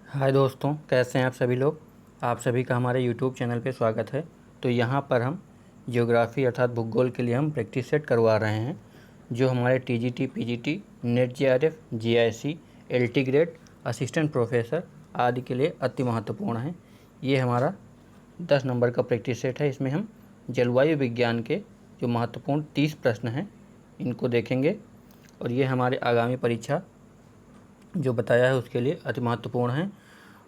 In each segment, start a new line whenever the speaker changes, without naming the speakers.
हाय दोस्तों, कैसे हैं आप सभी लोग। आप सभी का हमारे यूट्यूब चैनल पे स्वागत है। तो यहाँ पर हम ज्योग्राफ़ी अर्थात भूगोल के लिए हम प्रैक्टिस सेट करवा रहे हैं, जो हमारे TGT, PGT, net JRF, GIC, LT grade, assistant professor आदि के लिए अति महत्वपूर्ण है। ये हमारा 10 नंबर का प्रैक्टिस सेट है। इसमें हम जलवायु विज्ञान के जो महत्वपूर्ण 30 प्रश्न हैं इनको देखेंगे, और ये हमारे आगामी परीक्षा जो बताया है उसके लिए अति महत्वपूर्ण है।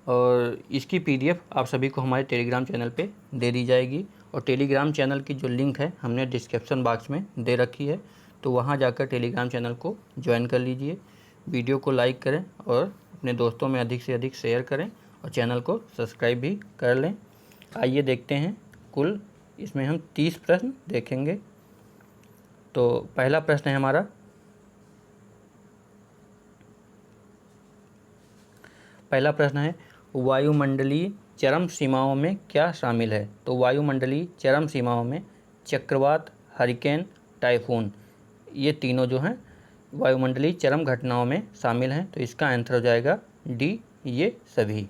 और इसकी पीडीएफ आप सभी को हमारे टेलीग्राम चैनल पे दे दी जाएगी, और टेलीग्राम चैनल की जो लिंक है हमने डिस्क्रिप्शन बॉक्स में दे रखी है, तो वहाँ जाकर टेलीग्राम चैनल को ज्वाइन कर लीजिए। वीडियो को लाइक करें और अपने दोस्तों में अधिक से अधिक शेयर करें, और चैनल को सब्सक्राइब भी कर लें। आइए देखते हैं, कुल इसमें हम 30 प्रश्न देखेंगे। तो पहला प्रश्न है हमारा, पहला प्रश्न है वायुमंडलीय चरम सीमाओं में क्या शामिल है। तो वायुमंडलीय चरम सीमाओं में चक्रवात, हरिकेन, टाइफून, ये तीनों जो हैं वायुमंडलीय चरम घटनाओं में शामिल हैं। तो इसका आंसर हो जाएगा डी, ये सभी।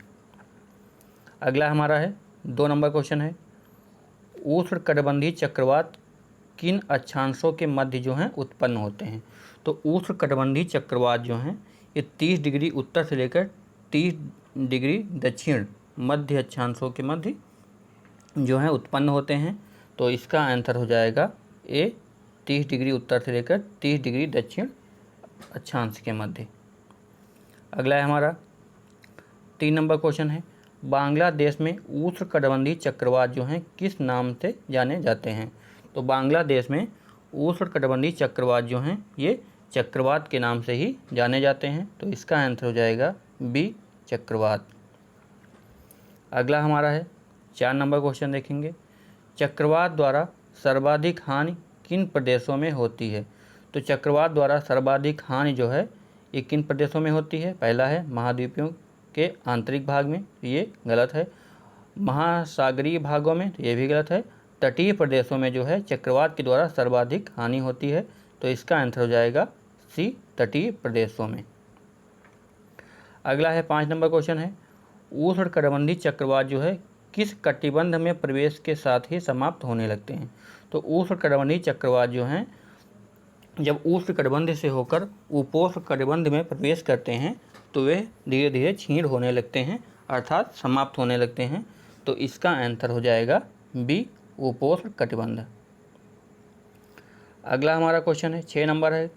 अगला हमारा है 2 नंबर क्वेश्चन है, उष्णकटिबंधीय चक्रवात किन अक्षांशों के मध्य जो हैं उत्पन्न होते हैं। तो उष्णकटिबंधीय चक्रवात जो हैं ये 30 डिग्री उत्तर से लेकर 30 डिग्री दक्षिण मध्य अक्षांशों के मध्य जो हैं उत्पन्न होते हैं। तो इसका आंसर हो जाएगा ए, 30 डिग्री उत्तर से लेकर 30 डिग्री दक्षिण अक्षांश के मध्य। अगला है हमारा 3 नंबर क्वेश्चन है, बांग्लादेश में उष्णकटिबंधीय चक्रवात जो हैं किस नाम से जाने जाते हैं। तो बांग्लादेश में उष्णकटिबंधीय चक्रवात जो हैं ये चक्रवात के नाम से ही जाने जाते हैं। तो इसका आंसर हो जाएगा बी, चक्रवात। अगला हमारा है 4 नंबर क्वेश्चन देखेंगे, चक्रवात द्वारा सर्वाधिक हानि किन प्रदेशों में होती है। तो चक्रवात द्वारा सर्वाधिक हानि जो है ये किन प्रदेशों में होती है। पहला है महाद्वीपों के आंतरिक भाग में, ये गलत है। महासागरीय भागों में, तो ये भी गलत है। तटीय प्रदेशों में जो है चक्रवात के द्वारा सर्वाधिक हानि होती है। तो इसका आंसर हो जाएगा सी, तटीय प्रदेशों में। अगला है 5 नंबर क्वेश्चन है, उष्णकटिबंधीय चक्रवात जो है किस कटिबंध में प्रवेश के साथ ही समाप्त होने लगते हैं। तो उष्णकटिबंधीय चक्रवात जो हैं जब उष्णकटिबंध से होकर उपोष्णकटिबंध में प्रवेश करते हैं तो वे धीरे धीरे क्षीण होने लगते हैं, अर्थात समाप्त होने लगते हैं। तो इसका आंसर हो जाएगा बी, उपोष्णकटिबंध। अगला हमारा क्वेश्चन है 6 नंबर है,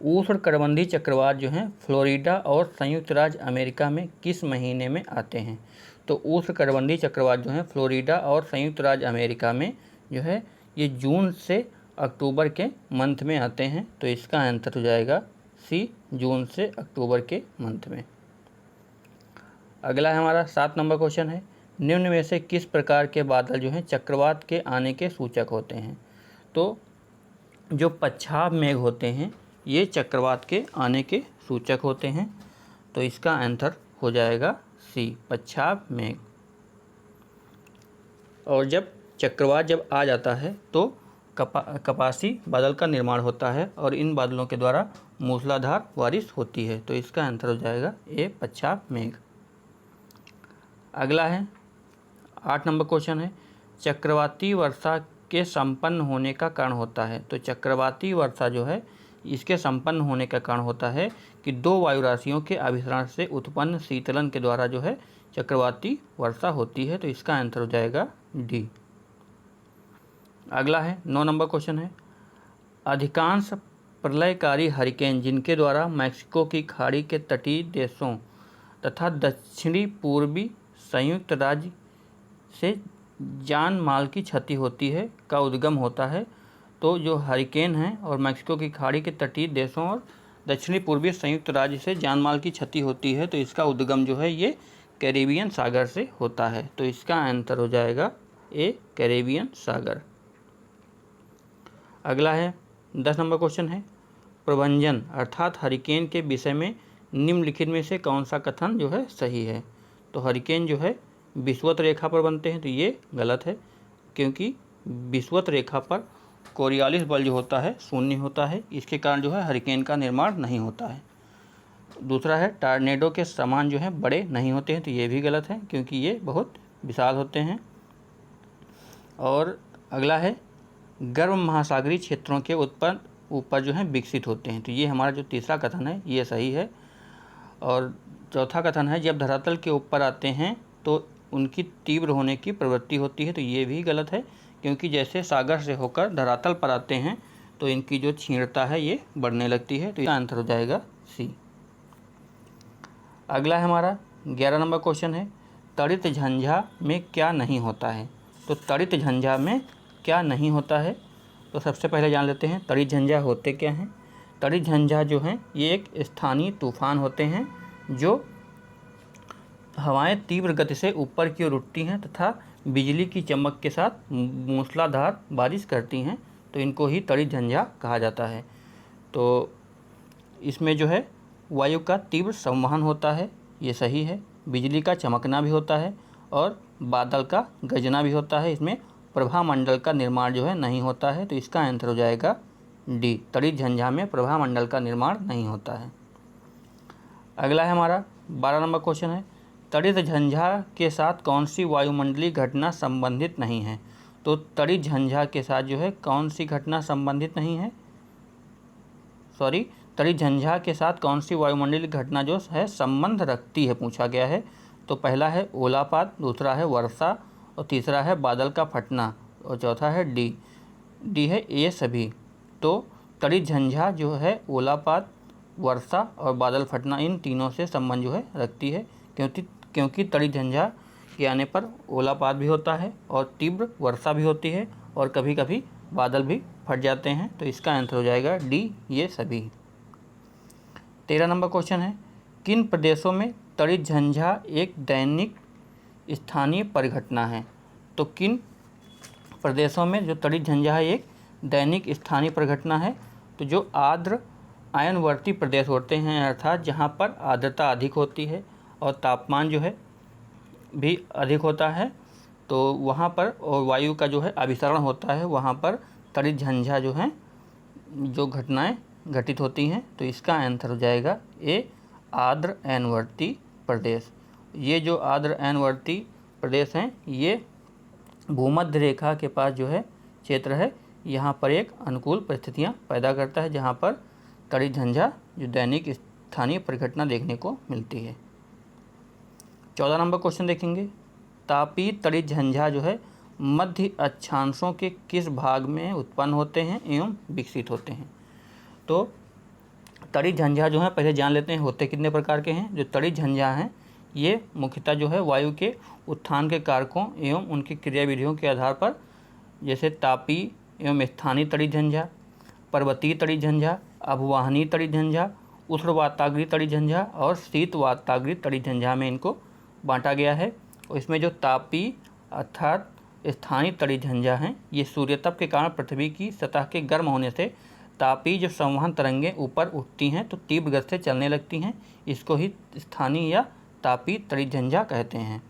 उष्णकटिबंधीय चक्रवात जो हैं फ्लोरिडा और संयुक्त राज्य अमेरिका में किस महीने में आते हैं। तो उष्णकटिबंधीय चक्रवात जो हैं फ्लोरिडा और संयुक्त राज्य अमेरिका में जो है ये जून से अक्टूबर के मंथ में आते हैं। तो इसका आंसर हो जाएगा सी, जून से अक्टूबर के मंथ में। अगला है हमारा 7 नंबर क्वेश्चन है, निम्न में से किस प्रकार के बादल जो हैं चक्रवात के आने के सूचक होते हैं। तो जो पच्छाद मेघ होते हैं ये चक्रवात के आने के सूचक होते हैं। तो इसका आंसर हो जाएगा सी, पच्छाद मेघ। और जब चक्रवात जब आ जाता है तो कपासी बादल का निर्माण होता है, और इन बादलों के द्वारा मूसलाधार बारिश होती है। तो इसका आंसर हो जाएगा ए, पच्छाद मेघ। अगला है 8 नंबर क्वेश्चन है, चक्रवाती वर्षा के संपन्न होने का कारण होता है। तो चक्रवाती वर्षा जो है इसके संपन्न होने का कारण होता है कि 2 वायु राशियों के अभिसरण से उत्पन्न शीतलन के द्वारा जो है चक्रवाती वर्षा होती है। तो इसका आंसर हो जाएगा डी। अगला है 9 नंबर क्वेश्चन है, अधिकांश प्रलयकारी हरिकेन जिनके द्वारा मैक्सिको की खाड़ी के तटीय देशों तथा दक्षिणी पूर्वी संयुक्त राज्य से जान माल की क्षति होती है का उद्गम होता है। तो जो हरिकेन हैं और मैक्सिको की खाड़ी के तटीय देशों और दक्षिणी पूर्वी संयुक्त राज्य से जान माल की क्षति होती है, तो इसका उद्गम जो है ये कैरेबियन सागर से होता है। तो इसका आंसर हो जाएगा ए, कैरेबियन सागर। अगला है 10 नंबर क्वेश्चन है, प्रभंजन अर्थात हरिकेन के विषय में निम्नलिखित में से कौन सा कथन जो है सही है। तो हरिकेन जो है विषुवत रेखा पर बनते हैं। तो ये गलत है, क्योंकि विषुवत रेखा पर कोरियालिस बल जो होता है शून्य होता है, इसके कारण जो है हरिकेन का निर्माण नहीं होता है। दूसरा है टॉर्नेडो के समान जो है बड़े नहीं होते हैं, तो ये भी गलत है क्योंकि ये बहुत विशाल होते हैं। और अगला है गर्म महासागरीय क्षेत्रों के ऊपर जो है विकसित होते हैं, तो ये हमारा जो तीसरा कथन है ये सही है। और चौथा कथन है जब धरातल के ऊपर आते हैं तो उनकी तीव्र होने की प्रवृत्ति होती है, तो ये भी गलत है क्योंकि जैसे सागर से होकर धरातल पर आते हैं तो इनकी जो क्षीणता है ये बढ़ने लगती है, तो इसका आंसर हो जाएगा सी। अगला है हमारा 11 नंबर क्वेश्चन है तड़ित झंझा में क्या नहीं होता है। तो तड़ित झंझा में क्या नहीं होता है, तो सबसे पहले जान लेते हैं तड़ित झंझा होते क्या हैं। तड़ित झंझा जो हैं ये एक स्थानीय तूफान होते हैं जो हवाएं तीव्र गति से ऊपर की ओर उठती हैं तथा बिजली की चमक के साथ मूसलाधार बारिश करती हैं, तो इनको ही तड़ित झंझा कहा जाता है। तो इसमें जो है वायु का तीव्र संवहन होता है, ये सही है। बिजली का चमकना भी होता है और बादल का गरजना भी होता है। इसमें प्रभामंडल का निर्माण जो है नहीं होता है, तो इसका आंसर हो जाएगा डी। तड़ित झंझा में प्रभामंडल का निर्माण नहीं होता है। अगला है हमारा 12 नंबर क्वेश्चन है तड़ित झंझा के साथ कौन सी वायुमंडलीय घटना संबंधित नहीं है। तो तड़ित झंझा के साथ जो है कौन सी घटना संबंधित नहीं है, तड़ित झंझा के साथ कौन सी वायुमंडलीय घटना जो है संबंध रखती है पूछा गया है। तो पहला है ओलापात, दूसरा है वर्षा और तीसरा है बादल का फटना और चौथा है डी है ये सभी। तो तड़ित झंझा जो है ओलापात, वर्षा और बादल फटना इन तीनों से संबंध जो है रखती है क्योंकि तड़ित झंझा के आने पर ओलापात भी होता है और तीव्र वर्षा भी होती है और कभी कभी बादल भी फट जाते हैं, तो इसका आंसर हो जाएगा डी ये सभी। 13 नंबर क्वेश्चन है किन प्रदेशों में तड़ित झंझा एक दैनिक स्थानीय परिघटना है। तो किन प्रदेशों में जो तड़ित झंझा है एक दैनिक स्थानीय परिघटना है, तो जो आर्द्र आयनवर्ती प्रदेश होते हैं अर्थात जहाँ पर आर्द्रता अधिक होती है और तापमान जो है भी अधिक होता है, तो वहाँ पर और वायु का जो है अभिसरण होता है, वहाँ पर तड़ित झंझा जो है जो घटनाएं घटित होती हैं, तो इसका आंसर हो जाएगा ए आर्द्र आयनवर्ती प्रदेश। ये जो आर्द्र आयनवर्ती प्रदेश हैं ये भूमध्य रेखा के पास जो है क्षेत्र है, यहाँ पर एक अनुकूल परिस्थितियाँ पैदा करता है जहाँ पर तड़ित झंझा जो दैनिक स्थानीय परिघटना देखने को मिलती है। 14 नंबर क्वेश्चन देखेंगे तापीय तड़ित झंझा जो है मध्य अक्षांशों के किस भाग में उत्पन्न होते हैं एवं विकसित होते हैं। तो तड़ित झंझा जो है पहले जान लेते हैं होते कितने प्रकार के हैं। जो तड़ित झंझा हैं ये मुख्यतः जो है वायु के उत्थान के कारकों एवं उनकी क्रियाविधियों के आधार पर जैसे तापीय एवं स्थानीय तड़ित झंझा, पर्वतीय तड़ित झंझा, अभववाहनीय तड़ित झंझा, उष्ण वाताग्रीय तड़ित झंझा और शीत वाताग्रीय तड़ित झंझा में इनको बांटा गया है। और इसमें जो तापीय अर्थात स्थानीय तड़ित झंझा हैं ये सूर्यताप के कारण पृथ्वी की सतह के गर्म होने से तापीय जो संवहन तरंगें ऊपर उठती हैं तो तीव्र गति से चलने लगती हैं, इसको ही स्थानीय या तापीय तड़ित झंझा कहते हैं।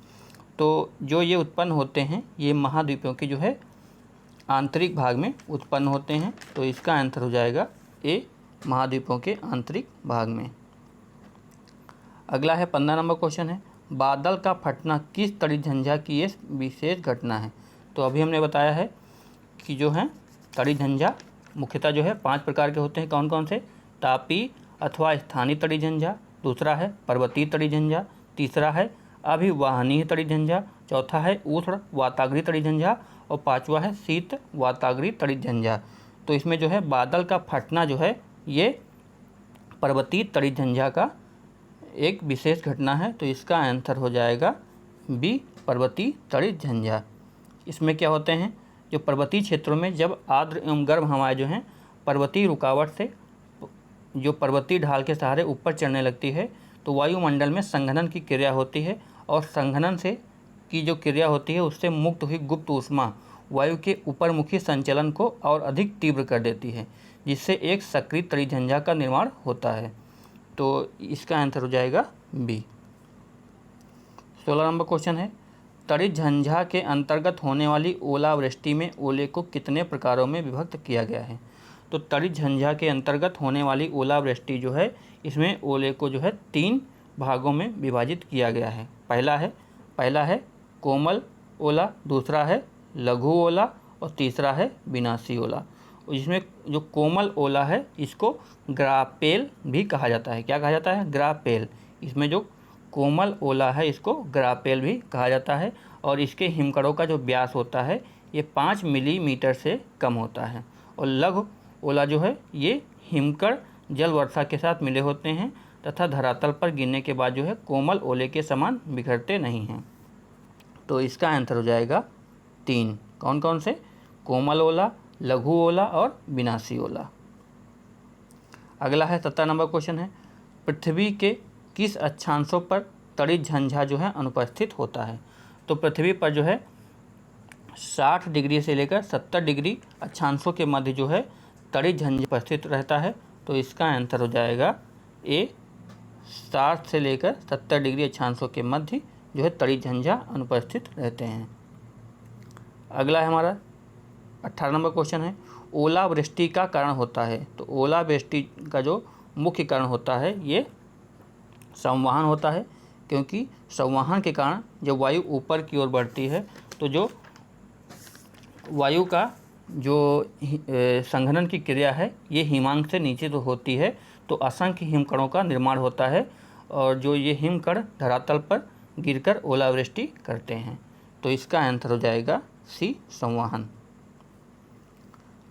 तो जो ये उत्पन्न होते हैं ये महाद्वीपों के जो है आंतरिक भाग में उत्पन्न होते हैं, तो इसका आंसर हो जाएगा ए महाद्वीपों के आंतरिक भाग में। अगला है 15 नंबर क्वेश्चन है बादल का फटना किस तड़ित झंझा की ये विशेष घटना है। तो अभी हमने बताया है कि जो है तड़ित झंझा मुख्यतः जो है 5 प्रकार के होते हैं। कौन कौन से? तापीय अथवा स्थानीय तड़ित झंझा, दूसरा है पर्वतीय तड़ित झंझा, तीसरा है अभिवाहनीय तड़ित झंझा, चौथा है उष्ण वाताग्रीय तड़ित झंझा और पांचवा है शीत वाताग्रीय तड़ित झंझा। तो इसमें जो है बादल का फटना जो है ये पर्वतीय तड़ित झंझा का एक विशेष घटना है, तो इसका आंसर हो जाएगा बी पर्वतीय तड़ित झंझा। इसमें क्या होते हैं जो पर्वतीय क्षेत्रों में जब आर्द्र एवं गर्म हवाएं जो हैं पर्वतीय रुकावट से जो पर्वतीय ढाल के सहारे ऊपर चढ़ने लगती है तो वायुमंडल में संघनन की क्रिया होती है और संघनन से की जो क्रिया होती है उससे मुक्त हुई गुप्त ऊष्मा वायु के ऊपरमुखी संचलन को और अधिक तीव्र कर देती है, जिससे एक सक्रिय तड़ित झंझा का निर्माण होता है। तो इसका आंसर हो जाएगा बी। 16 नंबर क्वेश्चन है तड़ित झंझा के अंतर्गत होने वाली ओलावृष्टि में ओले को कितने प्रकारों में विभक्त किया गया है। तो तड़ित झंझा के अंतर्गत होने वाली ओलावृष्टि जो है इसमें ओले को जो है 3 भागों में विभाजित किया गया है। पहला है कोमल ओला, दूसरा है लघु ओला और तीसरा है विनाशी ओला। इसमें जो कोमल ओला है इसको ग्रापेल भी कहा जाता है। क्या कहा जाता है? ग्रापेल। इसमें जो कोमल ओला है इसको ग्रापेल भी कहा जाता है और इसके हिमकणों का जो व्यास होता है ये 5 मिलीमीटर से कम होता है। और लघु ओला जो है ये हिमकण जल वर्षा के साथ मिले होते हैं तथा धरातल पर गिरने के बाद जो है कोमल ओले के समान बिखरते नहीं हैं। तो इसका आंसर हो जाएगा 3। कौन कौन से? कोमल ओला, लघु ओला और विनाशी ओला। अगला है 17 नंबर क्वेश्चन है, पृथ्वी के किस अक्षांशों पर तड़ित झंझा जो है अनुपस्थित होता है? तो पृथ्वी पर जो है 60 डिग्री से लेकर 70 डिग्री अक्षांशों के मध्य जो है तड़ित झंझा उपस्थित रहता है। तो इसका आंसर हो जाएगा ए, 60 से लेकर 70 डिग्री अक्षांशों के मध्य जो है तड़ित झंझा अनुपस्थित रहते हैं। अगला है हमारा 18 नंबर क्वेश्चन है, ओलावृष्टि का कारण होता है? तो ओलावृष्टि का जो मुख्य कारण होता है ये संवहन होता है, क्योंकि संवहन के कारण जब वायु ऊपर की ओर बढ़ती है तो जो वायु का जो संघनन की क्रिया है ये हिमांक से नीचे तो होती है तो असंख्य हिमकणों का निर्माण होता है और जो ये हिमकण धरातल पर गिरकर ओलावृष्टि करते हैं। तो इसका आंसर हो जाएगा सी, संवहन।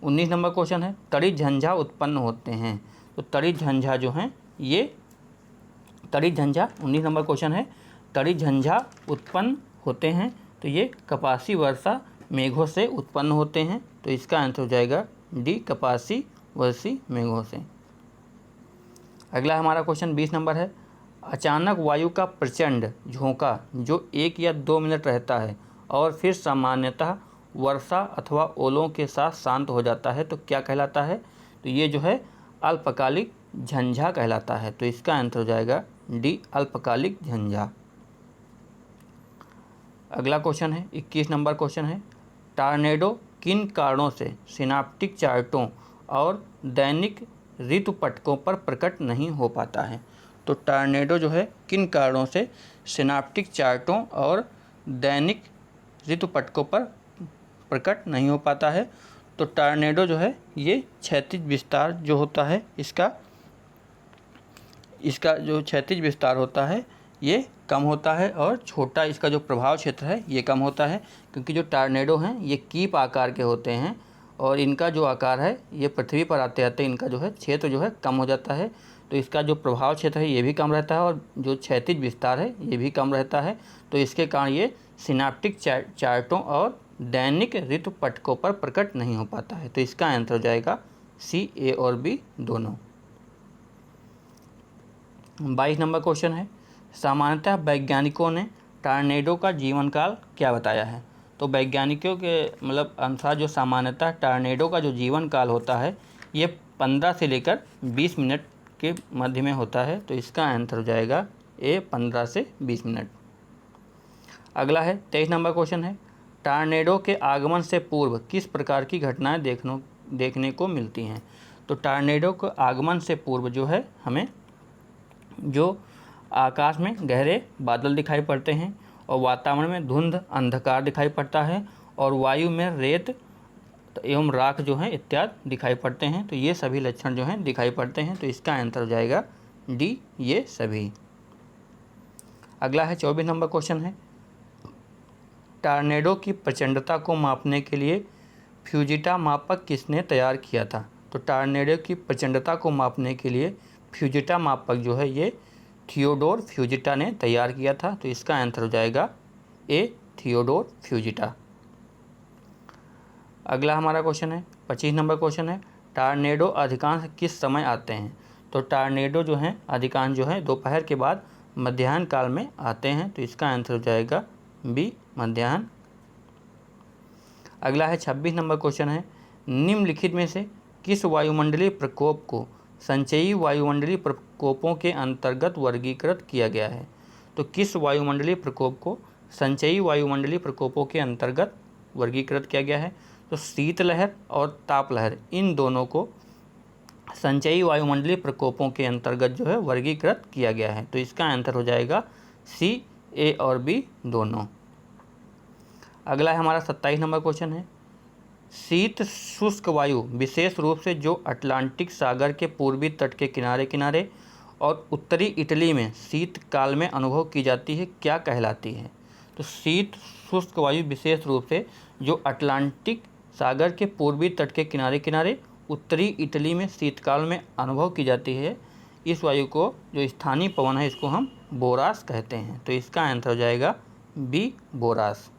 19 नंबर क्वेश्चन है, तड़ित झंझा उत्पन्न होते हैं? तो तड़ित झंझा जो हैं ये तड़ित झंझा 19 नंबर क्वेश्चन है, तड़ित झंझा उत्पन्न होते हैं तो ये कपासी वर्षा मेघों से उत्पन्न होते हैं। तो इसका आंसर हो जाएगा डी, कपासी वर्षी मेघों से। अगला हमारा क्वेश्चन 20 नंबर है, अचानक वायु का प्रचंड झोंका जो 1 या 2 मिनट रहता है और फिर सामान्यतः वर्षा अथवा ओलों के साथ शांत हो जाता है तो क्या कहलाता है? तो ये जो है अल्पकालिक झंझा कहलाता है। तो इसका आंसर हो जाएगा डी, अल्पकालिक झंझा। अगला क्वेश्चन है 21 नंबर क्वेश्चन है, टॉर्नेडो किन कारणों से सिनाप्टिक चार्टों और दैनिक ऋतुपटकों पर प्रकट नहीं हो पाता है? तो टॉर्नेडो जो है किन कारणों से सिनाप्टिक चार्टों और दैनिक ऋतुपटकों पर प्रकट नहीं हो पाता है? तो टॉर्नेडो जो है ये क्षैतिज विस्तार जो होता है इसका जो क्षैतिज विस्तार होता है ये कम होता है और छोटा इसका जो प्रभाव क्षेत्र है ये कम होता है, क्योंकि जो टॉर्नेडो हैं ये कीप आकार के होते हैं और इनका जो आकार है ये पृथ्वी पर आते आते इनका जो है क्षेत्र जो है कम हो जाता है। तो इसका जो प्रभाव क्षेत्र है ये भी कम रहता है और जो क्षैतिज विस्तार है ये भी कम रहता है। तो इसके कारण ये सिनाप्टिक चार्टों और दैनिक ऋतुपटकों पर प्रकट नहीं हो पाता है। तो इसका आंसर हो जाएगा सी, ए और बी दोनों। 22 नंबर क्वेश्चन है, सामान्यतः वैज्ञानिकों ने टॉर्नेडो का जीवन काल क्या बताया है? तो वैज्ञानिकों के अनुसार जो सामान्यतः टॉर्नेडो का जो जीवन काल होता है ये 15 से लेकर 20 मिनट के मध्य में होता है। तो इसका आंसर हो जाएगा ए, 15 से 20 मिनट। अगला है 23 नंबर क्वेश्चन है, टॉर्नेडो के आगमन से पूर्व किस प्रकार की घटनाएं देखने को मिलती हैं? तो टॉर्नेडो के आगमन से पूर्व जो है हमें जो आकाश में गहरे बादल दिखाई पड़ते हैं और वातावरण में धुंध अंधकार दिखाई पड़ता है और वायु में रेत एवं राख जो है इत्यादि दिखाई पड़ते हैं। तो ये सभी लक्षण जो हैं दिखाई पड़ते हैं। तो इसका आंसर हो जाएगा डी, ये सभी। अगला है 24 नंबर क्वेश्चन है, टॉर्नेडो की प्रचंडता को मापने के लिए फ्यूजिटा मापक किसने तैयार किया था? तो टॉर्नेडो की प्रचंडता को मापने के लिए फ्यूजिटा मापक जो है ये थियोडोर फ्यूजिटा ने तैयार किया था। तो इसका आंसर हो जाएगा ए, थियोडोर फ्यूजिटा। अगला हमारा क्वेश्चन है 25 नंबर क्वेश्चन है, टॉर्नेडो अधिकांश किस समय आते हैं? तो टॉर्नेडो जो हैं अधिकांश जो है दोपहर के बाद मध्याह्न काल में आते हैं। तो इसका आंसर हो जाएगा बी, मध्याह्न। अगला है 26 नंबर क्वेश्चन है, निम्नलिखित में से किस वायुमंडलीय प्रकोप को संचयी वायुमंडलीय प्रकोपों के अंतर्गत वर्गीकृत किया गया है? तो किस वायुमंडलीय प्रकोप को संचयी वायुमंडलीय प्रकोपों के अंतर्गत वर्गीकृत किया गया है? तो शीतलहर और तापलहर इन दोनों को संचयी वायुमंडलीय प्रकोपों के अंतर्गत जो है वर्गीकृत किया गया है। तो इसका आंसर हो जाएगा सी, ए और बी दोनों। अगला है हमारा 27 नंबर क्वेश्चन है, शीत शुष्क वायु विशेष रूप से जो अटलांटिक सागर के पूर्वी तट के किनारे किनारे और उत्तरी इटली में शीतकाल में अनुभव की जाती है, क्या कहलाती है? तो शीत शुष्क वायु विशेष रूप से जो अटलांटिक सागर के पूर्वी तट के किनारे किनारे उत्तरी इटली में शीतकाल में अनुभव की जाती है, इस वायु को जो स्थानीय पवन है इसको हम बोरास कहते हैं। तो इसका आंसर हो जाएगा बी, बोरास।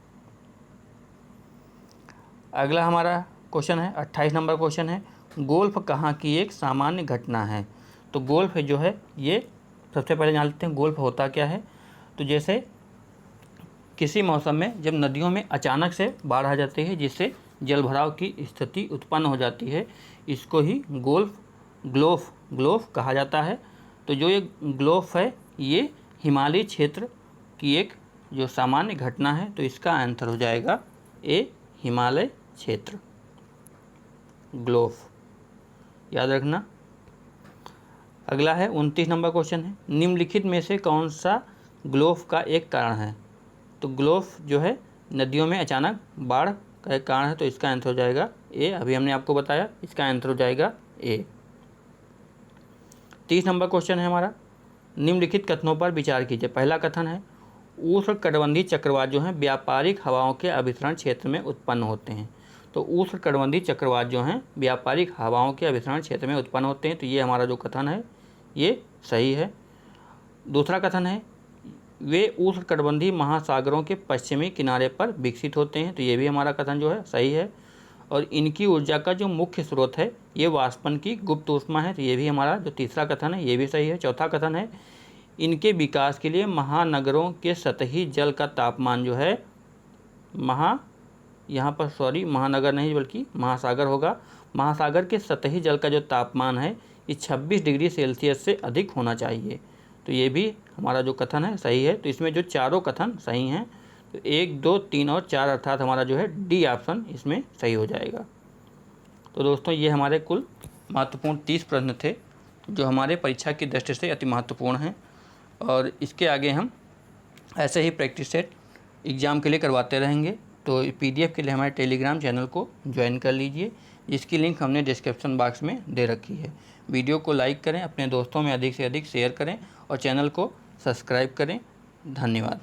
अगला हमारा क्वेश्चन है 28 नंबर क्वेश्चन है, गोल्फ कहाँ की एक सामान्य घटना है? तो गोल्फ जो है ये सबसे पहले जान लेते हैं गोल्फ होता क्या है। तो जैसे किसी मौसम में जब नदियों में अचानक से बाढ़ आ जाती है जिससे जलभराव की स्थिति उत्पन्न हो जाती है, इसको ही ग्लोफ कहा जाता है। तो जो ये ग्लोफ है ये हिमालयी क्षेत्र की एक जो सामान्य घटना है। तो इसका आंसर हो जाएगा ए, हिमालय क्षेत्र, ग्लोफ, याद रखना। अगला है 29 नंबर क्वेश्चन है, निम्नलिखित में से कौन सा ग्लोफ का एक कारण है? तो ग्लोफ जो है नदियों में अचानक बाढ़ का एक कारण है। तो इसका आंसर हो जाएगा ए, अभी हमने आपको बताया, इसका आंसर हो जाएगा ए। 30 नंबर क्वेश्चन है हमारा, निम्नलिखित कथनों पर विचार कीजिए। पहला कथन है, उष्णकटिबंधीय चक्रवात जो हैं व्यापारिक हवाओं के अभिसरण क्षेत्र में उत्पन्न होते हैं। तो उष्णकटिबंधीय चक्रवात जो हैं व्यापारिक हवाओं के अभिसरण क्षेत्र में उत्पन्न होते हैं। तो ये हमारा जो कथन है ये सही है। दूसरा कथन है, वे उष्णकटिबंधीय महासागरों के पश्चिमी किनारे पर विकसित होते हैं। तो ये भी हमारा कथन जो है सही है। और इनकी ऊर्जा का जो मुख्य स्रोत है ये वाष्पन की गुप्त ऊष्मा है। तो ये भी हमारा जो तीसरा कथन है ये भी सही है। चौथा कथन है, इनके विकास के लिए महानगरों के सतही जल का तापमान जो है महानगर नहीं बल्कि महासागर होगा। महासागर के सतही जल का जो तापमान है ये 26 डिग्री सेल्सियस से अधिक होना चाहिए। तो ये भी हमारा जो कथन है सही है। तो इसमें जो चारों कथन सही हैं, तो 1, 2, 3 और 4 अर्थात हमारा जो है डी ऑप्शन इसमें सही हो जाएगा। तो दोस्तों ये हमारे कुल महत्वपूर्ण 30 प्रश्न थे जो हमारे परीक्षा की दृष्टि से अति महत्वपूर्ण हैं। और इसके आगे हम ऐसे ही प्रैक्टिस सेट एग्ज़ाम के लिए करवाते रहेंगे। तो PDF के लिए हमारे टेलीग्राम चैनल को ज्वाइन कर लीजिए, जिसकी लिंक हमने डिस्क्रिप्शन बॉक्स में दे रखी है। वीडियो को लाइक करें, अपने दोस्तों में अधिक से अधिक शेयर करें और चैनल को सब्सक्राइब करें। धन्यवाद।